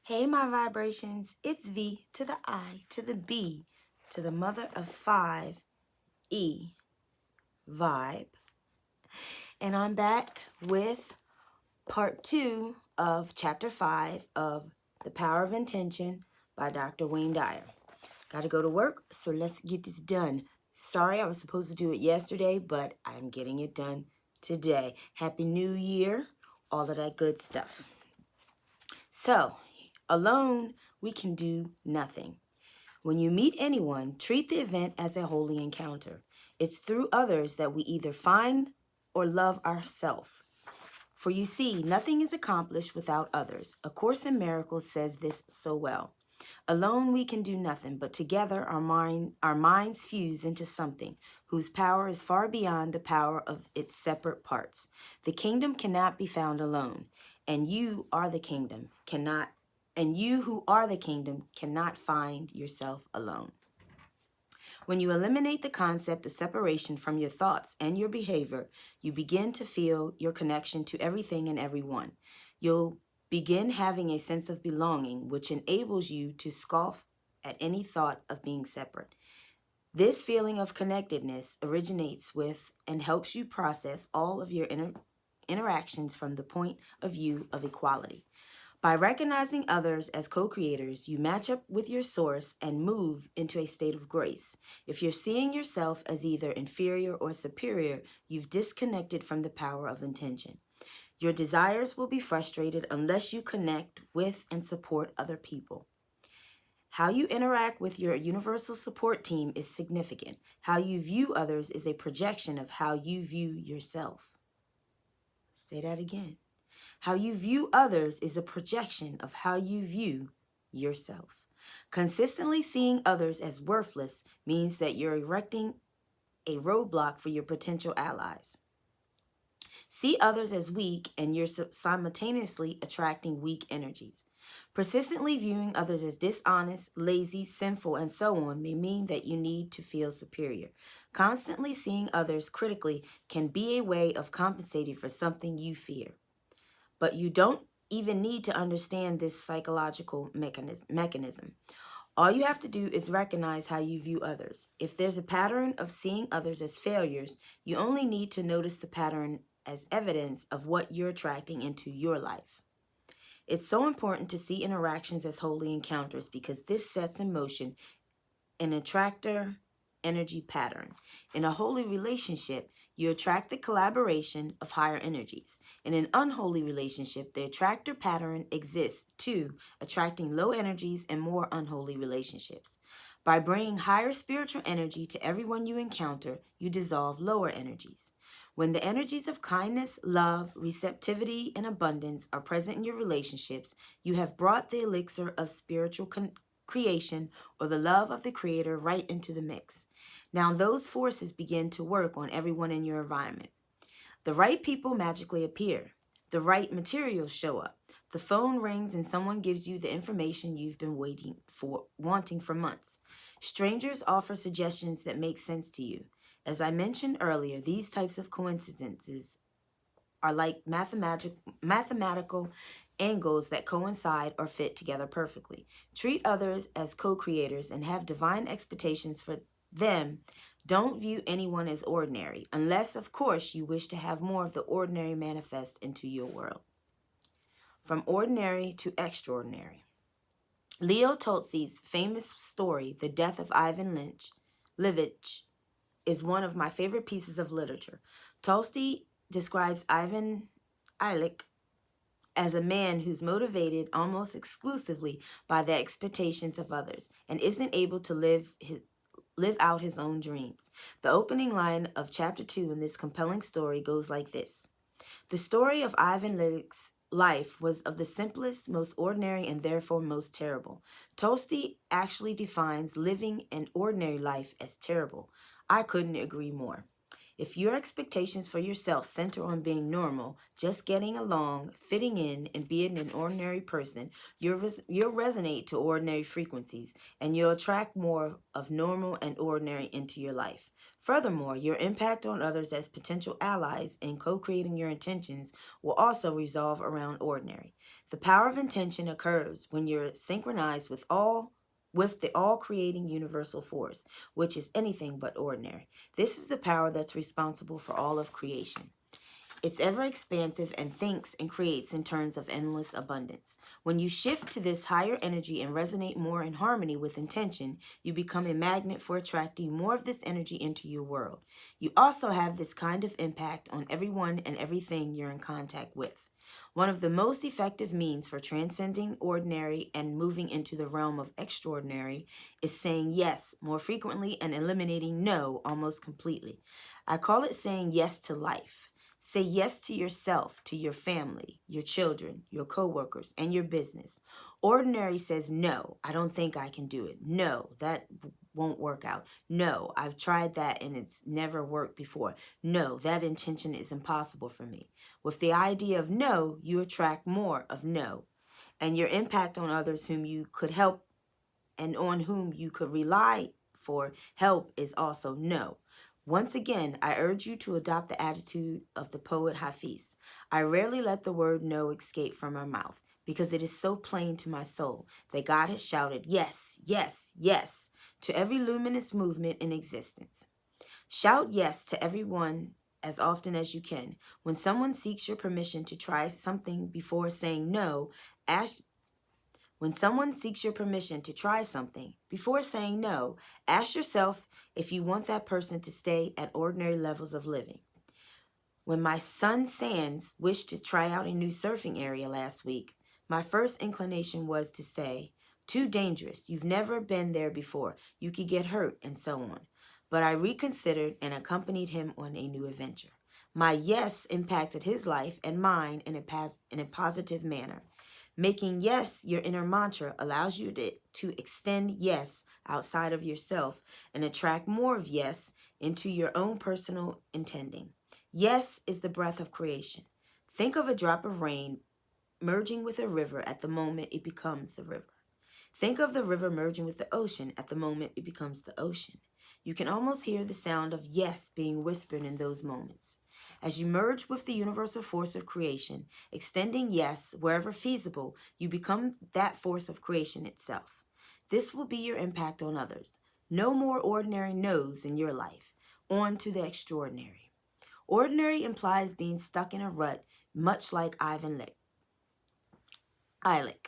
Hey, my vibrations. It's V to the I to the B to the mother of 5, vibe. And I'm back with part 2 of chapter 5 of The Power of Intention by Dr. Wayne Dyer. Gotta go to work, so let's get this done. Sorry, I was supposed to do it yesterday, but I'm getting it done today. Happy New Year, all of that good stuff. So, alone, we can do nothing. When you meet anyone, treat the event as a holy encounter. It's through others that we either find or love ourselves. For you see, nothing is accomplished without others. A Course in Miracles says this so well. Alone we can do nothing, but together our minds fuse into something whose power is far beyond the power of its separate parts. The kingdom cannot be found alone, and you are the kingdom cannot and you who are the kingdom cannot find yourself alone. When you eliminate the concept of separation from your thoughts and your behavior, you begin to feel your connection to everything and everyone. You'll begin having a sense of belonging, which enables you to scoff at any thought of being separate. This feeling of connectedness originates with and helps you process all of your interactions from the point of view of equality. By recognizing others as co-creators, you match up with your source and move into a state of grace. If you're seeing yourself as either inferior or superior, you've disconnected from the power of intention. Your desires will be frustrated unless you connect with and support other people. How you interact with your universal support team is significant. How you view others is a projection of how you view yourself. Say that again. How you view others is a projection of how you view yourself. Consistently seeing others as worthless means that you're erecting a roadblock for your potential allies. See others as weak, and you're simultaneously attracting weak energies. Persistently viewing others as dishonest, lazy, sinful, and so on may mean that you need to feel superior. Constantly seeing others critically can be a way of compensating for something you fear. But you don't even need to understand this psychological mechanism. All you have to do is recognize how you view others. If there's a pattern of seeing others as failures, you only need to notice the pattern as evidence of what you're attracting into your life. It's so important to see interactions as holy encounters because this sets in motion an attractor energy pattern. In a holy relationship, you attract the collaboration of higher energies. In an unholy relationship, the attractor pattern exists too, attracting low energies and more unholy relationships. By bringing higher spiritual energy to everyone you encounter, you dissolve lower energies. When the energies of kindness, love, receptivity, and abundance are present in your relationships, you have brought the elixir of spiritual creation or the love of the creator right into the mix. Now those forces begin to work on everyone in your environment. The right people magically appear. The right materials show up. The phone rings and someone gives you the information you've been wanting for months. Strangers offer suggestions that make sense to you. As I mentioned earlier, these types of coincidences are like mathematical angles that coincide or fit together perfectly. Treat others as co-creators and have divine expectations for them. Don't view anyone as ordinary, unless, of course, you wish to have more of the ordinary manifest into your world. From ordinary to extraordinary. Leo Tolstoy's famous story, The Death of Ivan Ilyich, is one of my favorite pieces of literature. Tolstoy describes Ivan Ilyich as a man who's motivated almost exclusively by the expectations of others and isn't able to live out his own dreams. The opening line of chapter 2 in this compelling story goes like this. The story of Ivan Ilyich life was of the simplest, most ordinary, and therefore most terrible. Tolstoy actually defines living an ordinary life as terrible. I couldn't agree more. If your expectations for yourself center on being normal, just getting along, fitting in, and being an ordinary person, you'll resonate to ordinary frequencies, and you'll attract more of normal and ordinary into your life. Furthermore, your impact on others as potential allies in co-creating your intentions will also revolve around ordinary. The power of intention occurs when you're synchronized with the all-creating universal force, which is anything but ordinary. This is the power that's responsible for all of creation. It's ever expansive and thinks and creates in terms of endless abundance. When you shift to this higher energy and resonate more in harmony with intention, you become a magnet for attracting more of this energy into your world. You also have this kind of impact on everyone and everything you're in contact with. One of the most effective means for transcending ordinary and moving into the realm of extraordinary is saying yes more frequently and eliminating no almost completely. I call it saying yes to life. Say yes to yourself, to your family, your children, your coworkers, and your business. Ordinary says, no, I don't think I can do it. No, that won't work out. No, I've tried that and it's never worked before. No, that intention is impossible for me. With the idea of no, you attract more of no. And your impact on others whom you could help and on whom you could rely for help is also no. Once again, I urge you to adopt the attitude of the poet Hafiz. I rarely let the word no escape from my mouth because it is so plain to my soul that God has shouted yes, yes, yes to every luminous movement in existence. Shout yes to everyone as often as you can. When someone seeks your permission to try something before saying no, ask When someone seeks your permission to try something, before saying no, ask yourself if you want that person to stay at ordinary levels of living. When my son Sands wished to try out a new surfing area last week, my first inclination was to say, too dangerous, you've never been there before, you could get hurt, and so on. But I reconsidered and accompanied him on a new adventure. My yes impacted his life and mine in a positive manner. Making yes your inner mantra allows you to extend yes outside of yourself and attract more of yes into your own personal intending. Yes is the breath of creation. Think of a drop of rain merging with a river at the moment it becomes the river. Think of the river merging with the ocean at the moment it becomes the ocean. You can almost hear the sound of yes being whispered in those moments. As you merge with the universal force of creation, extending yes wherever feasible, you become that force of creation itself. This will be your impact on others. No more ordinary no's in your life. On to the extraordinary. Ordinary implies being stuck in a rut, much like Ivan Illich.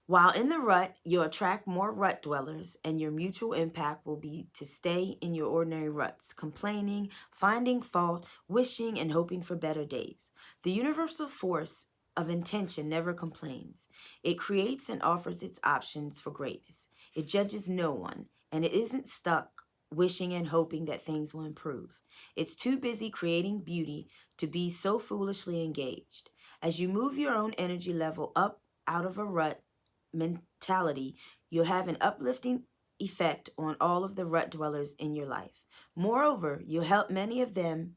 While in the rut, you'll attract more rut dwellers, and your mutual impact will be to stay in your ordinary ruts, complaining, finding fault, wishing, and hoping for better days. The universal force of intention never complains. It creates and offers its options for greatness. It judges no one, and it isn't stuck wishing and hoping that things will improve. It's too busy creating beauty to be so foolishly engaged. As you move your own energy level up out of a rut mentality, you'll have an uplifting effect on all of the rut dwellers in your life. Moreover, you'll help many of them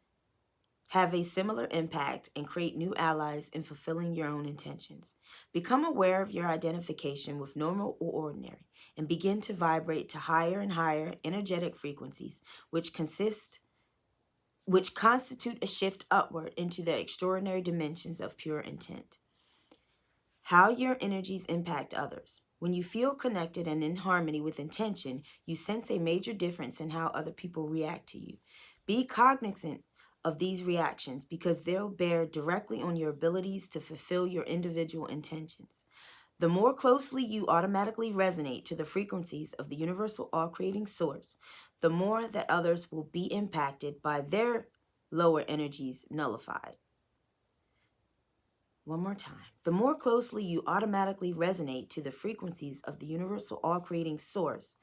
have a similar impact and create new allies in fulfilling your own intentions. Become aware of your identification with normal or ordinary and begin to vibrate to higher and higher energetic frequencies, which constitute a shift upward into the extraordinary dimensions of pure intent. How your energies impact others. When you feel connected and in harmony with intention, you sense a major difference in how other people react to you. Be cognizant of these reactions because they'll bear directly on your abilities to fulfill your individual intentions. The more closely you automatically resonate to the frequencies of the universal all-creating source, the more that others will be impacted by their lower energies nullified. One more time. The more closely you automatically resonate to the frequencies of the universal all-creating source,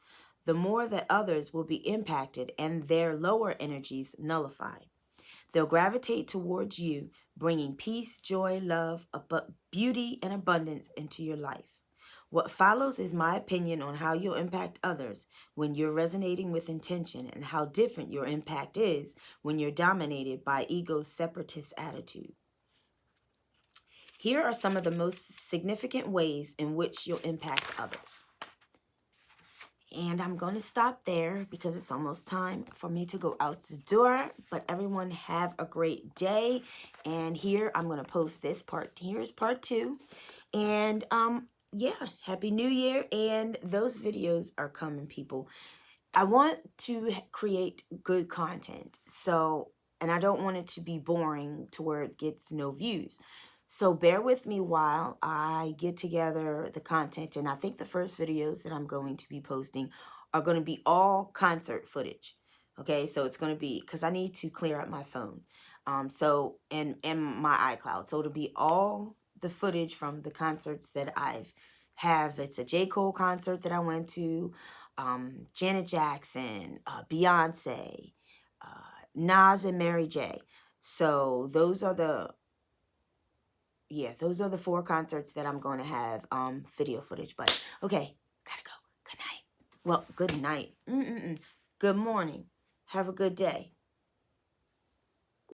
the more that others will be impacted and their lower energies nullified. They'll gravitate towards you, bringing peace, joy, love, beauty, and abundance into your life. What follows is my opinion on how you'll impact others when you're resonating with intention, and how different your impact is when you're dominated by ego's separatist attitude. Here are some of the most significant ways in which you'll impact others. And I'm going to stop there because it's almost time for me to go out the door. But everyone have a great day. And here I'm going to post this part. Here's part 2. And yeah, Happy New Year. And those videos are coming, people. I want to create good content. So, and I don't want it to be boring to where it gets no views. So bear with me while I get together the content. And I think the first videos that I'm going to be posting are going to be all concert footage. Okay, so it's going to be, because I need to clear up my phone. So, and my iCloud. So it'll be all the footage from the concerts that have. It's a J. Cole concert that I went to, Janet Jackson, Beyonce, Nas and Mary J. So those are the 4 concerts that I'm going to have video footage. But okay, gotta go. Good night. Well, good night. Good morning. Have a good day.